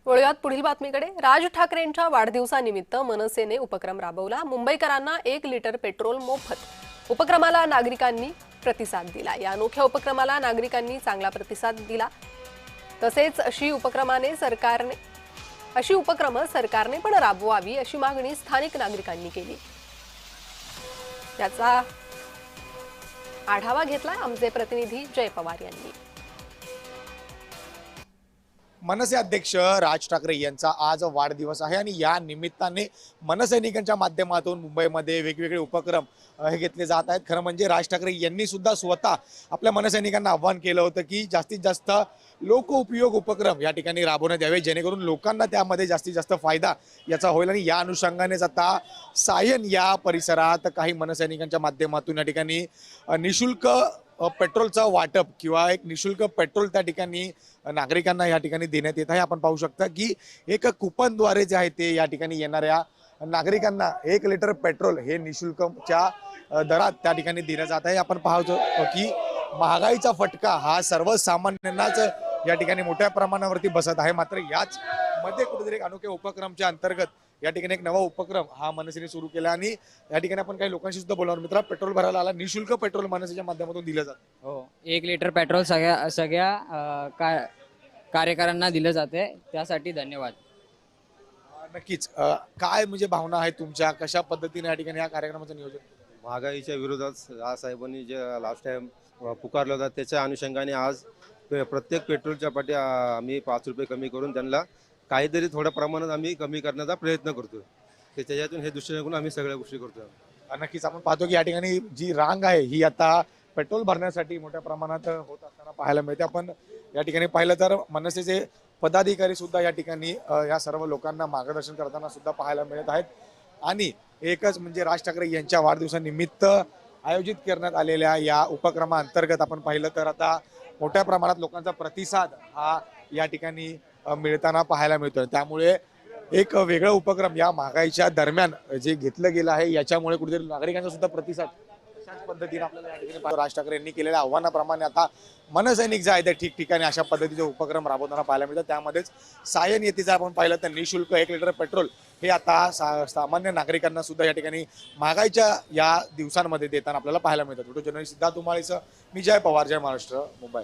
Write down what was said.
वळूयात पुढील बातमीकडे। राज ठाकरेंच्या वाढदिवसानिमित्त मनसेने उपक्रम राबवला। मुंबईकरांना 1 लिटर पेट्रोल मोफत। उपक्रमाला नागरिकांनी प्रतिसाद दिला। या अनोख्या उपक्रमाला नागरिकांनी चांगला प्रतिसाद दिला। तसेच अशी उपक्रम सरकारने पण राबवावी अशी मागणी स्थानिक नागरिकांनी केली। याचा आढावा घेतला आमचे प्रतिनिधी जय पवार यांनी। मनसे अध्यक्ष राज ठाकरे यांचा आज वाढदिवस आहे आणि या निमित्ताने मनसैनिकांच्या माध्यमातून मुंबईमध्ये वेगवेगळे उपक्रम हे घेतले जात आहेत। खरं म्हणजे राज ठाकरे यांनी सुद्धा स्वतः आपल्या मनसैनिकांना आव्हान केलं होतं की जास्तीत जास्त लोकउपयोग उपक्रम या ठिकाणी राबवण्यात यावे, जेणेकरून लोकांना त्यामध्ये जास्तीत जास्त फायदा याचा होईल। आणि या अनुषंगानेच आता सायन या परिसरात काही मनसैनिकांच्या माध्यमातून या ठिकाणी निशुल्क पेट्रोलचं वाटप किंवा एक निशुल्क पेट्रोल त्या ठिकाणी नागरिकांना या ठिकाणी देण्यात येत आहे। आपण पाहू शकता की एक कुपनद्वारे जे आहे ते या ठिकाणी येणाऱ्या नागरिकांना 1 लिटर पेट्रोल हे निशुल्कच्या दरात त्या ठिकाणी दिलं जात आहे। आपण पाहतो की महागाईचा फटका हा सर्वसामान्यांनाच या ठिकाणी मोठ्या प्रमाणावरती बसत आहे। मात्र याच मध्ये कुठेतरी एक अनोख्या उपक्रमच्या अंतर्गत या ठिकाणी एक नवा उपक्रम हा मनसेने सुरू केला आणि या ठिकाणी आपण काही लोकांशी सुद्धा बोलणार। मित्रा, पेट्रोल भरायला आला, निशुल्क पेट्रोल मनसेच्या माध्यमातून दिलं जातं। हो, 1 लिटर पेट्रोल सगळ्या कार्यकर्त्यांना दिलं जाते, त्यासाठी धन्यवाद। नक्कीच काय म्हणजे भावना आहे तुमच्या, कशा पद्धतीने या ठिकाणी या कार्यक्रमाचं नियोजन? महागाईच्या विरोधात राजसाहेबांनी जे लास्ट टाइम पुकारलं होतं त्याच्या अनुषंगाने आज प्रत्येक पेट्रोलच्या पाठी आम्ही 5 रुपये कमी करून त्यांना काहीतरी थोड्या प्रमाणात आम्ही कमी करण्याचा प्रयत्न करतो। त्याच्यातून हे दृष्टीने आम्ही सगळ्या गोष्टी करतो। नक्कीच आपण पाहतो की या ठिकाणी जी रांग आहे ही आता पेट्रोल भरण्यासाठी मोठ्या प्रमाणात होत असताना पाहायला मिळते। आपण या ठिकाणी पाहिलं तर मनसेचे पदाधिकारी सुद्धा या ठिकाणी या सर्व लोकांना मार्गदर्शन करताना सुद्धा पाहायला मिळत आहेत। आणि एकच म्हणजे राज ठाकरे यांच्या वाढदिवसानिमित्त आयोजित करण्यात आलेल्या या उपक्रमाअंतर्गत आपण पाहिलं तर आता मोठ्या प्रमाणात लोकांचा प्रतिसाद हा या ठिकाणी मिळताना पाहायला मिळतोय। त्यामुळे एक वेगळा उपक्रम या महागाईच्या दरम्यान जे घेतलं गेलं आहे याच्यामुळे कुठेतरी नागरिकांचा सुद्धा प्रतिसाद अशाच पद्धतीने आपल्याला या ठिकाणी राज ठाकरे यांनी केलेल्या आव्हानाप्रमाणे आता मनसैनिक जे आहे ते ठिकठिकाणी अशा पद्धतीचे उपक्रम राबवताना पाहायला मिळतात। त्यामध्येच सायन येथे जर आपण पाहिलं तर निशुल्क 1 लिटर पेट्रोल हे आता सामान्य नागरिकांना सुद्धा या ठिकाणी महागाईच्या या दिवसांमध्ये देताना आपल्याला पाहायला मिळतात। व्हिडिओ जर्नलिस्ट सिद्धार्थ उमाळीसह मी जय पवार, जय महाराष्ट्र, मुंबई।